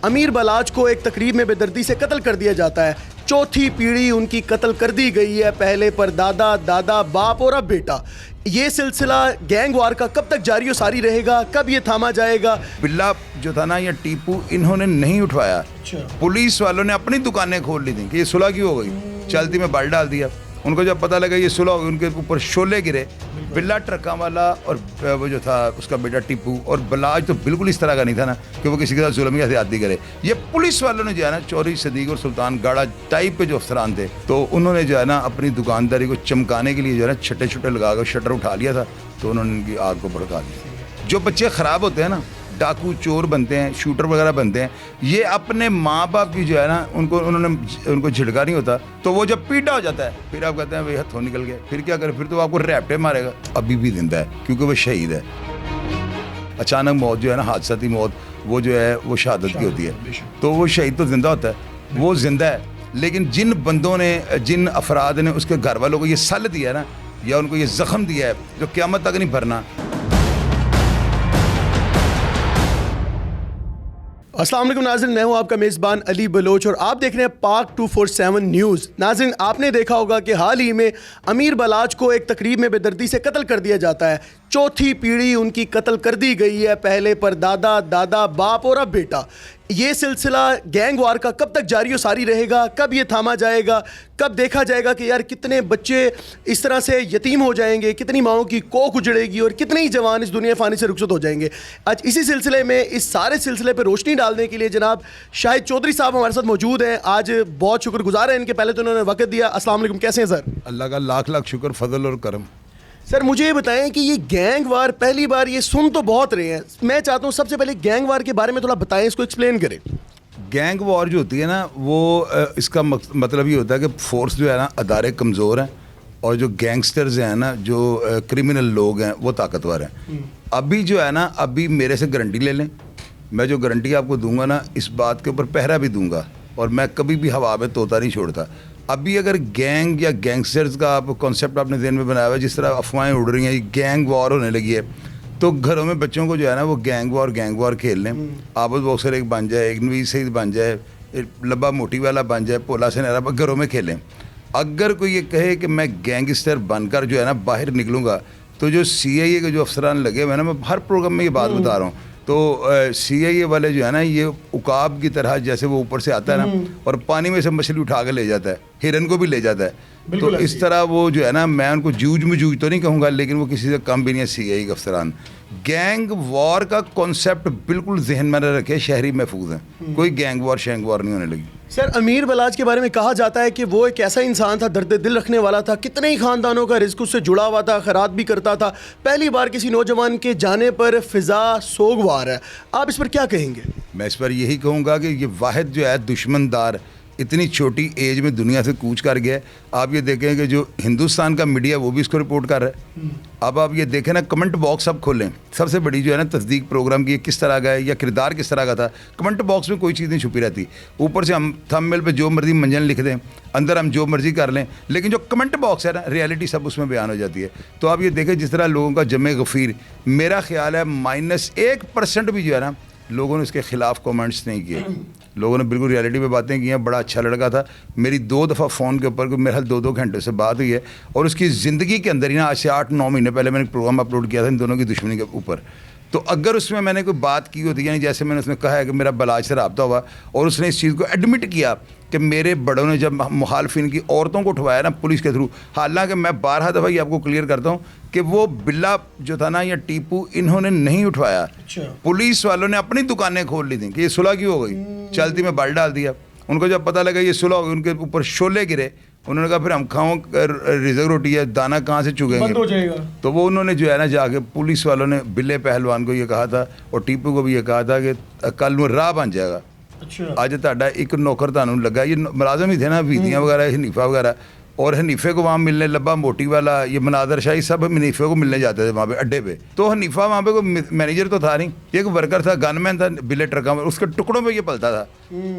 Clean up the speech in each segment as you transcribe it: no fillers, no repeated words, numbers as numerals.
امیر بلاچ کو ایک تقریب میں بے دردی سے قتل کر دیا جاتا ہے. چوتھی پیڑھی ان کی قتل کر دی گئی ہے, پہلے پر دادا, دادا, باپ اور اب بیٹا. یہ سلسلہ گینگ وار کا کب تک جاری و ساری رہے گا, کب یہ تھاما جائے گا؟ بلا جو تھا نا, یہ ٹیپو انہوں نے نہیں اٹھوایا, پولیس والوں نے اپنی دکانیں کھول لی تھیں کہ یہ صلح کیوں ہو گئی, چلتی میں بل ڈال دیا. ان کو جب پتہ لگا یہ صلح ہوگی, ان کے اوپر شعلے گرے. بلا ٹرکاں والا اور وہ جو تھا اس کا بیٹا ٹیپو, اور بلاج تو بالکل اس طرح کا نہیں تھا نا کہ وہ کسی کے ساتھ ظلم یا زیادتی کرے. یہ پولیس والوں نے جو ہے نا چوری, صدیق اور سلطان گاڑا ٹائپ پہ جو افسران تھے, تو انہوں نے جو ہے نا اپنی دکانداری کو چمکانے کے لیے جو ہے نا چھٹے چھٹے لگا کر شٹر اٹھا لیا تھا, تو انہوں نے ان کی آگ کو بھڑکا دیا. جو بچے خراب ہوتے ہیں نا, ڈاکو چور بنتے ہیں, شوٹر وغیرہ بنتے ہیں, یہ اپنے ماں باپ کی جو ہے نا ان کو جھڑکا نہیں ہوتا, تو وہ جب پیٹا ہو جاتا ہے پھر آپ کہتے ہیں بھائی ہتھوں نکل گئے, پھر کیا کرے, پھر تو آپ کو ریپٹے مارے گا. ابھی بھی زندہ ہے کیونکہ وہ شہید ہے. اچانک موت جو ہے نا, حادثاتی موت, وہ جو ہے وہ شہادت کی ہوتی ہے, تو وہ شہید تو زندہ ہوتا ہے, وہ زندہ ہے. لیکن جن بندوں نے, جن افراد نے اس کے گھر والوں کو یہ سل دیا ہے نا, یا ان کو یہ زخم دیا ہے جو قیامت تک نہیں بھرنا. السلام علیکم ناظرین, میں ہوں آپ کا میزبان علی بلوچ اور آپ دیکھ رہے ہیں پاک 247 نیوز. ناظرین, آپ نے دیکھا ہوگا کہ حال ہی میں امیر بلاچ کو ایک تقریب میں بے دردی سے قتل کر دیا جاتا ہے. چوتھی پیڑھی ان کی قتل کر دی گئی ہے, پہلے پر دادا, دادا, باپ اور اب بیٹا. یہ سلسلہ گینگ وار کا کب تک جاری و ساری رہے گا, کب یہ تھاما جائے گا, کب دیکھا جائے گا کہ یار کتنے بچے اس طرح سے یتیم ہو جائیں گے, کتنی ماؤں کی کوکھ اجڑے گی اور کتنے ہی جوان اس دنیا فانی سے رخصت ہو جائیں گے. آج اسی سلسلے میں, اس سارے سلسلے پہ روشنی ڈالنے کے لیے جناب شاہد چودھری صاحب ہمارے ساتھ موجود ہیں. آج بہت شکر گزار ہیں ان کے, پہلے تو انہوں نے وقت دیا. السلام علیکم, کیسے ہیں سر؟ اللہ کا لاکھ لاکھ شکر, فضل اور کرم. سر مجھے یہ بتائیں کہ یہ گینگ وار پہلی بار یہ سن تو بہت رہے ہیں, میں چاہتا ہوں سب سے پہلے گینگ وار کے بارے میں تھوڑا بتائیں, اس کو ایکسپلین کریں. گینگ وار جو ہوتی ہے نا, وہ اس کا مطلب یہ ہوتا ہے کہ فورس جو ہے نا ادارے کمزور ہیں, اور جو گینگسٹرز ہیں نا, جو کرمنل لوگ ہیں, وہ طاقتور ہیں. ابھی جو ہے نا, ابھی میرے سے گارنٹی لے لیں, میں جو گارنٹی آپ کو دوں گا نا, اس بات کے اوپر پہرا بھی دوں گا, اور میں کبھی بھی ہوا میں طوطا نہیں چھوڑتا. ابھی اگر گینگ یا گینگسٹرز کا آپ کانسیپٹ اپنے ذہن میں بنایا ہوا ہے, جس طرح افواہیں اڑ رہی ہیں, یہ گینگ وار ہونے لگی ہے, تو گھروں میں بچوں کو جو ہے نا وہ گینگ وار کھیل لیں. آبد باکسر ایک بن جائے, ایک نویز سعید بن جائے, لبا موٹی والا بن جائے, پولا سے نہرا, گھروں میں کھیلیں. اگر کوئی یہ کہے کہ میں گینگسٹر بن کر جو ہے نا باہر نکلوں گا, تو جو CIA کے جو افسران لگے ہوئے ہیں نا, میں ہر پروگرام میں یہ بات بتا رہا ہوں, تو CIA والے جو ہے نا, یہ عقاب کی طرح جیسے وہ اوپر سے آتا ہے نا, اور پانی میں سے مچھلی اٹھا کے لے جاتا ہے, ہرن کو بھی لے جاتا ہے, تو اس طرح وہ جو ہے نا, میں ان کو جوج تو نہیں کہوں گا, لیکن وہ کسی سے کم بھی نہیں ہے CIA کے افسران. گینگ وار کا کانسیپٹ بالکل ذہن میں نہ رکھے, شہری محفوظ ہیں, کوئی گینگ وار نہیں ہونے لگی. سر امیر بلاچ کے بارے میں کہا جاتا ہے کہ وہ ایک ایسا انسان تھا, درد دل رکھنے والا تھا, کتنے ہی خاندانوں کا رزق اس سے جڑا ہوا تھا, خیرات بھی کرتا تھا. پہلی بار کسی نوجوان کے جانے پر فضا سوگوار ہے, آپ اس پر کیا کہیں گے؟ میں اس پر یہی کہوں گا کہ یہ واحد جو ہے دشمن دار اتنی چھوٹی ایج میں دنیا سے کوچ کر گیا ہے. آپ یہ دیکھیں کہ جو ہندوستان کا میڈیا وہ بھی اس کو رپورٹ کر رہا ہے. اب آپ یہ دیکھیں نا, کمنٹ باکس اب کھولیں, سب سے بڑی جو ہے نا تصدیق پروگرام کی, کس طرح کا ہے یا کردار کس طرح کا تھا. کمنٹ باکس میں کوئی چیز نہیں چھپی رہتی. اوپر سے ہم تھم میل پہ جو مرضی منجن لکھ دیں, اندر ہم جو مرضی کر لیں, لیکن جو کمنٹ باکس ہے نا, ریئلٹی سب اس میں بیان ہو جاتی ہے. تو آپ یہ دیکھیں جس طرح لوگوں کا جمع غفیر, میرا خیال ہے -1% بھی جو ہے نا لوگوں نے اس کے خلاف کومنٹس نہیں کیے. لوگوں نے بالکل ریئلٹی پہ باتیں کی ہیں. بڑا اچھا لڑکا تھا, میری 2 دفعہ فون کے اوپر میرے خیال 2 گھنٹے سے بات ہوئی ہے, اور اس کی زندگی کے اندر ہی نا, آج سے 8-9 مہینے پہلے میں نے ایک پروگرام اپلوڈ کیا تھا ان دونوں کی دشمنی کے اوپر. تو اگر اس میں نے کوئی بات کی ہوتی, یعنی جیسے میں نے اس میں کہا ہے کہ میرا بلاج سے رابطہ ہوا, اور اس نے اس چیز کو ایڈمٹ کیا کہ میرے بڑوں نے جب مخالفین کی عورتوں کو اٹھوایا نا پولیس کے تھرو, حالانکہ میں 12 دفعہ یہ آپ کو کلیئر کرتا ہوں کہ وہ بلا جو تھا نا, یا ٹیپو, انہوں نے نہیں اٹھوایا, پولیس والوں نے اپنی دکانیں کھول لی تھیں کہ یہ صلح کیوں ہو گئی, چلتی میں بل ڈال دیا. ان کو جب پتہ لگا یہ صلح ہوگی, ان کے اوپر شعلے گرے, انہوں نے کہا پھر ہم کھاؤں رزق روٹی ہے, دانا کہاں سے چگیں گے. تو وہ انہوں نے جو ہے نا جا کے پولیس والوں نے بلے پہلوان کو یہ کہا تھا, اور ٹیپو کو بھی یہ کہا تھا کہ کل وہ راہ بن جائے گا. اج تہاڈا ایک نوکر تانوں لگا, یہ ملازم ہی تھے نا, ویدیاں وغیرہ, حنیفہ وغیرہ, اور حنیفے کو وہاں ملنے, لبا موٹی والا, یہ مناظر شاہی, سب حنیفے کو ملنے جاتے تھے وہاں پہ اڈے پہ. تو حنیفہ وہاں پہ کوئی مینیجر تو تھا نہیں, ایک ورکر تھا, گن مین تھا, بلے ٹرکاں میں اس کے ٹکڑوں پہ یہ پلتا تھا.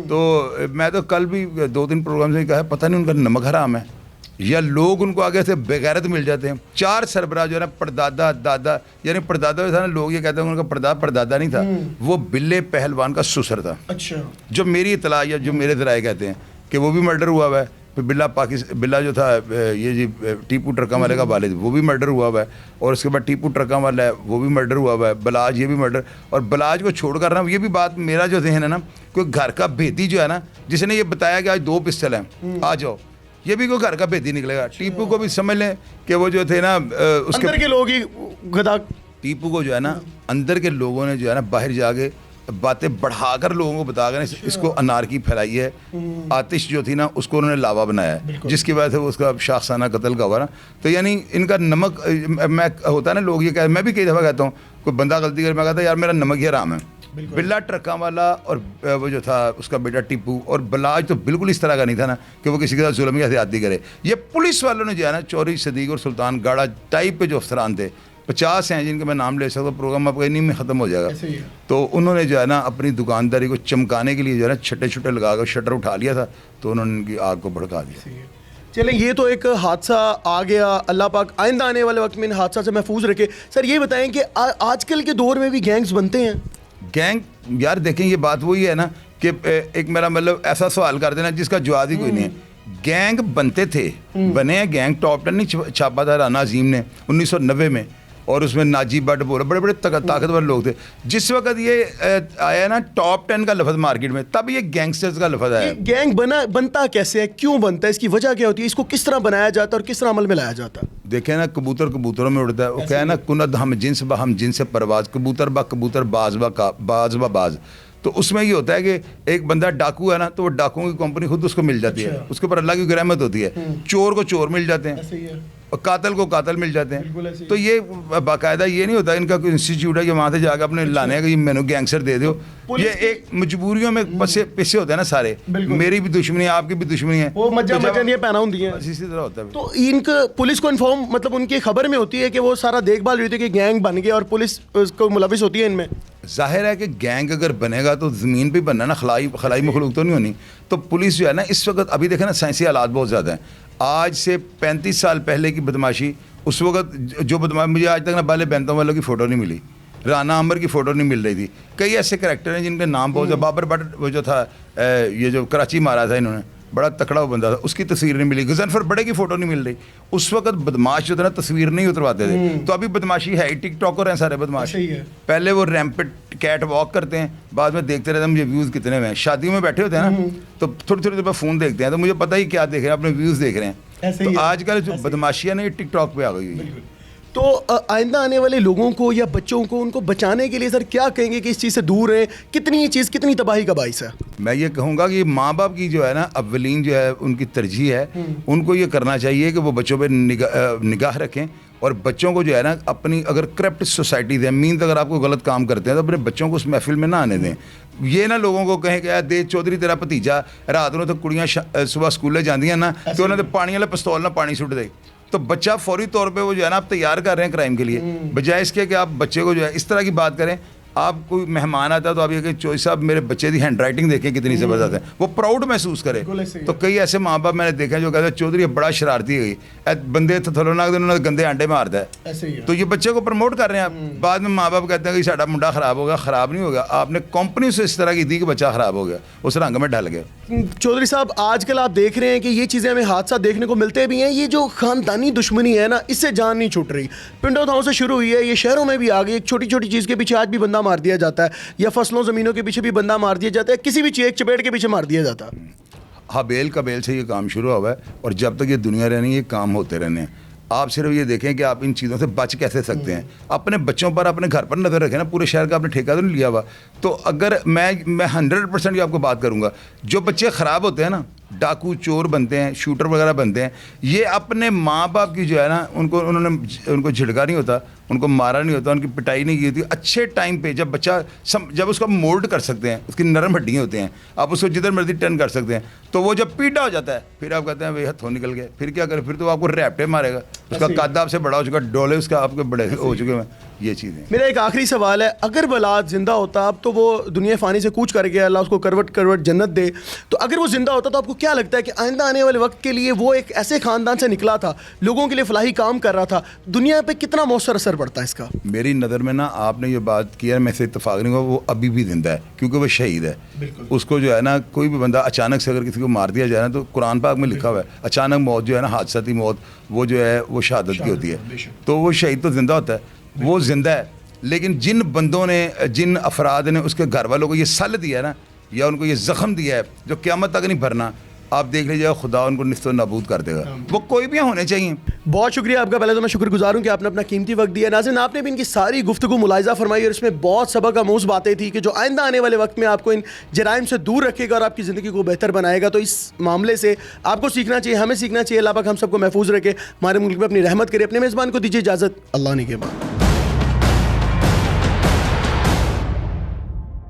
تو میں تو کل بھی 2-3 پروگرام سے کہا, پتہ نہیں ان کا نمک حرام ہے, یا لوگ ان کو آگے سے بغیرت مل جاتے ہیں. 4 سربراہ جو ہے نا پردادا دادا, یعنی پردادا جو تھا نا, لوگ یہ کہتے ہیں ان کا پردادا نہیں تھا, وہ بلے پہلوان کا سسر تھا. اچھا, جو میری اطلاع یا جو میرے ذرائع کہتے ہیں کہ وہ بھی مرڈر ہوا ہوا ہے. پھر بلا جو تھا یہ جی ٹیپو ٹرکاں والے کا والد, وہ بھی مرڈر ہوا ہوا ہے. اور اس کے بعد ٹیپو ٹرکاں والا ہے, وہ بھی مرڈر ہوا ہوا ہے. بلاج, یہ بھی مرڈر. اور بلاج کو چھوڑ کر نا, یہ بھی بات میرا جو ذہن ہے نا, کوئی گھر کا بھیدی جو ہے نا, جس نے یہ بتایا کہ آج 2 پسٹل ہیں, آ جاؤ, یہ بھی کوئی گھر کا بھیدی نکلے گا. ٹیپو کو بھی سمجھ لیں کہ وہ جو تھے نا اس اندر کے لوگ ہی گدا. ٹیپو کو جو ہے نا اندر کے لوگوں نے جو ہے نا باہر جا کے باتیں بڑھا کر لوگوں کو بتا کر اس کو انارکی پھیلائی ہے. آتش جو تھی نا اس کو انہوں نے لاوا بنایا ہے, جس کی وجہ سے وہ اس کا شاخسانہ قتل کا ہوا نا. تو یعنی ان کا نمک میں ہوتا ہے نا, لوگ یہ کہ میں بھی کئی دفعہ کہتا ہوں کوئی بندہ غلطی کرے, میں کہتا ہوں یار میرا نمک ہی حرام ہے. بلا ٹرکاں والا اور وہ جو تھا اس کا بیٹا ٹیپو, اور بلاج تو بالکل اس طرح کا نہیں تھا نا کہ وہ کسی کے ساتھ ظلم یا زیادتی کرے. یہ پولیس والوں نے جو ہے نا چوری, صدیق اور سلطان گاڑا ٹائپ پہ جو افسران تھے 50 ہیں جن کے میں نام لے سکتا ہوں, پروگرام آپ کا انہیں میں ختم ہو جائے گا. تو انہوں نے جو ہے نا اپنی دکانداری کو چمکانے کے لیے جو ہے نا چھٹے چھٹے لگا کر شٹر اٹھا لیا تھا, تو انہوں نے ان کی آگ کو بھڑکا دیا. چلیں, یہ تو ایک حادثہ آ گیا, اللہ پاک آئندہ آنے والے وقت میں ان حادثہ سے محفوظ رکھے. سر یہ بتائیں کہ آج کل کے دور میں بھی گینگز بنتے ہیں؟ گینگ یار دیکھیں یہ بات وہی ہے نا کہ ایک میرا مطلب ایسا سوال کر دینا جس کا جواب ہی کوئی نہیں ہے. گینگ بنتے تھے, بنے ہیں گینگ. ٹاپ 10 نہیں چھاپا تھا رانا عظیم نے 1990 میں, اور اس میں ناجی بٹ بولے, بڑے بڑے طاقتور لوگ تھے. جس وقت یہ آیا نا ٹاپ 10 کا لفظ مارکیٹ میں, تب یہ گینگسٹرز کا لفظ آیا. گینگ بنتا کیسے ہے, کیوں بنتا ہے, اس کی وجہ کیا ہوتی ہے, اس کو کس طرح بنایا جاتا ہے اور کس طرح عمل میں لایا جاتا ہے؟ دیکھیں نا کبوتر کبوتروں میں اڑتا ہے, وہ کہے نا کند ہم جنس با ہم جنس پرواز, کبوتر با کبوتر باز با باز. تو اس میں یہ ہوتا ہے کہ ایک بندہ ڈاکو ہے نا, تو وہ ڈاکوؤں کی کمپنی خود اس کو مل جاتی ہے, اس کے اوپر اللہ کی رحمت ہوتی ہے. چور کو چور مل جاتے ہیں, اور قاتل کو قاتل مل جاتے ہیں. تو یہ باقاعدہ یہ نہیں ہوتا ان کا کوئی انسٹیٹیوٹ ہے کہ وہاں سے جا کے اپنے لانے کا یہ مینو گینگسٹر دے دو. یہ ایک مجبوریوں میں پیسے ہوتے ہیں نا سارے, میری بھی دشمنی ہے, آپ کی بھی دشمنی ہے, وہ مجھے پہنا ہوں دی ہیں, اسی طرح ہوتا ہے. تو ان کا پولیس کو انفارم, مطلب ان کی خبر میں ہوتی ہے کہ وہ سارا دیکھ بھال ہوتی ہے کہ گینگ بن گیا, اور پولیس کو ملوث ہوتی ہے ان میں. ظاہر ہے کہ گینگ اگر بنے گا تو زمین پہ بننا نا, خلائی مخلوق تو نہیں ہونی. تو پولیس جو ہے نا اس وقت, ابھی دیکھیں نا سائنسی حالات بہت زیادہ ہیں. آج سے 35 سال پہلے کی بدماشی, اس وقت جو بدماشی, مجھے آج تک نا بالے بینتوں والوں کی فوٹو نہیں ملی, رانا عمر کی فوٹو نہیں مل رہی تھی. کئی ایسے کریکٹر ہیں جن کے نام بہت, بابر بٹ وہ جو تھا یہ جو کراچی مارا تھا انہوں نے, بڑا تکڑا وہ بندہ تھا, اس کی تصویر نہیں ملی. غضنفر بڑے کی فوٹو نہیں مل رہی. اس وقت بدماش جو تھا نا تصویر نہیں اترواتے تھے. تو ابھی بدماشی ہے, ٹک ٹاکر ہیں سارے بدماش. پہلے وہ ریمپٹ کیٹ واک کرتے ہیں, بعد میں دیکھتے رہتے ہیں مجھے ویوز کتنے میں. شادیوں میں بیٹھے ہوتے ہیں نا, تو تھوڑی تھوڑی دیر بعد فون دیکھتے ہیں, تو مجھے پتہ ہی کیا دیکھ رہے ہیں, اپنے ویوز دیکھ رہے ہیں. تو آج کل جو بدماشی ہے نا یہ ٹک ٹاک پہ آ گئی ہوئی ہے. تو آئندہ آنے والے لوگوں کو یا بچوں کو, ان کو بچانے کے لیے سر کیا کہیں گے کہ اس چیز سے دور رہیں, کتنی یہ چیز کتنی تباہی کا باعث ہے؟ میں یہ کہوں گا کہ ماں باپ کی جو ہے نا اولین جو ہے ان کی ترجیح ہے, ان کو یہ کرنا چاہیے کہ وہ بچوں پہ نگاہ رکھیں, اور بچوں کو جو ہے نا اپنی, اگر کرپٹ سوسائٹیز ہیں, مینز اگر آپ کو غلط کام کرتے ہیں تو اپنے بچوں کو اس محفل میں نہ آنے دیں. یہ نہ لوگوں کو کہیں کہ یار دے چودھری تیرا بھتیجا رات نو تو کڑیاں صبح سکولے جاندی ہیں نا, تو انہوں نے پانی والا پستول نہ پانی سٹ دے, تو بچہ فوری طور پہ وہ جو ہے نا آپ تیار کر رہے ہیں کرائم کے لیے, بجائے اس کے کہ آپ بچے کو جو ہے اس طرح کی بات کریں. آپ کوئی مہمان آتا ہے تو آپ یہ کہ چوئی صاحب میرے بچے کی ہینڈ رائٹنگ دیکھیں کتنی زبردست ہے, وہ پراؤڈ محسوس کرے. تو کئی ایسے ماں باپ میں نے دیکھا جو کہتے ہیں چودھری بڑا شرارتی ہے, بندے تھلو نہ انہوں نے گندے انڈے مارتا ہے, تو یہ بچے کو پروموٹ کر رہے ہیں آپ. بعد میں ماں باپ کہتے ہیں کہ ساڈا منڈا خراب ہوگا. خراب نہیں ہوگا, آپ نے کمپنی سے اس طرح کی دی کہ بچہ خراب ہو گیا, اس رنگ میں ڈل گیا. چودھری صاحب آج کل آپ دیکھ رہے ہیں کہ یہ چیزیں ہمیں حادثات دیکھنے کو ملتے بھی ہیں. یہ جو خاندانی دشمنی ہے نا, اس سے جان نہیں چھوٹ رہی. پنڈوں تھاؤں سے شروع ہوئی ہے, یہ شہروں میں بھی آ گئی. ایک چھوٹی چھوٹی چیز کے پیچھے آج بھی بندہ مار دیا جاتا ہے, یا فصلوں زمینوں کے پیچھے بھی بندہ مار دیا جاتا ہے, کسی بھی ایک چپیٹ کے پیچھے مار دیا جاتا ہے. حابیل قبیل سے یہ کام شروع ہوا ہے, اور جب تک یہ دنیا رہنی ہے یہ کام ہوتے رہنے ہیں. آپ صرف یہ دیکھیں کہ آپ ان چیزوں سے بچ کیسے سکتے ہیں. اپنے بچوں پر, اپنے گھر پر نظر رکھیں نا. پورے شہر کا آپ نے ٹھیکہ تو نہیں لیا ہوا. تو اگر میں 100% آپ کو بات کروں گا, جو بچے خراب ہوتے ہیں نا, ڈاکو چور بنتے ہیں, شوٹر وغیرہ بنتے ہیں, یہ اپنے ماں باپ کی جو ہے نا ان کو جھڑکا نہیں ہوتا, ان کو مارا نہیں ہوتا, ان کی پٹائی نہیں کی ہوتی. اچھے ٹائم پہ جب بچہ جب اس کا مولڈ کر سکتے ہیں, اس کی نرم ہڈیاں ہوتے ہیں, آپ اس کو جدھر مرضی ٹرن کر سکتے ہیں, تو وہ جب پیٹا ہو جاتا ہے پھر آپ کہتے ہیں بھائی ہتھوں نکل گئے, پھر کیا کرے, پھر تو آپ کو ریپٹے مارے گا. اس کا قد آپ سے بڑا ہو چکا, ڈولے اس کا آپ کے بڑے ہو چکے ہیں. یہ چیزیں. میرا ایک آخری سوال ہے, اگر بلاج زندہ ہوتا, اب تو وہ دنیا فانی سے کوچ کر گیا, اللہ اس کو کروٹ جنت دے, تو اگر وہ زندہ ہوتا تو آپ کو کیا لگتا ہے کہ آئندہ آنے والے وقت کے لیے وہ ایک ایسے خاندان سے نکلا تھا, لوگوں کے لیے فلاحی کام کر رہا تھا, دنیا پہ کتنا مؤثر اثر پڑتا ہے اس کا؟ میری نظر میں نا, آپ نے یہ بات کیا, میں سے اتفاق نہیں ہوا, وہ ابھی بھی زندہ ہے کیونکہ وہ شہید ہے. اس کو جو ہے نا, کوئی بھی بندہ اچانک سے اگر کسی کو مار دیا جائے نا, تو قرآن پاک میں لکھا ہوا ہے اچانک موت جو ہے نا, حادثاتی موت, وہ جو ہے وہ شہادت کی ہوتی ہے. تو وہ شہید تو زندہ ہوتا ہے, وہ زندہ ہے. لیکن جن بندوں نے, جن افراد نے اس کے گھر والوں کو یہ سل دیا ہے نا, یا ان کو یہ زخم دیا ہے جو قیامت تک نہیں بھرنا, آپ دیکھ لیجیے خدا ان کو نست و نابود کر دے گا. وہ کوئی بھی ہونے چاہیے. بہت شکریہ آپ کا, پہلے تو میں شکر گزار ہوں کہ آپ نے اپنا قیمتی وقت دیا. ناظرین, آپ نے بھی ان کی ساری گفتگو ملاحظہ فرمائی اور اس میں بہت سبق آموز باتیں تھیں کہ جو آئندہ آنے والے وقت میں آپ کو ان جرائم سے دور رکھے گا اور آپ کی زندگی کو بہتر بنائے گا. تو اس معاملے سے آپ کو سیکھنا چاہیے, ہمیں سیکھنا چاہیے. اللہ پاک ہم سب کو محفوظ رکھے, ہمارے ملک میں اپنی رحمت کرے. اپنے میزبان کو دیجیے اجازت, اللہ نے کے بعد.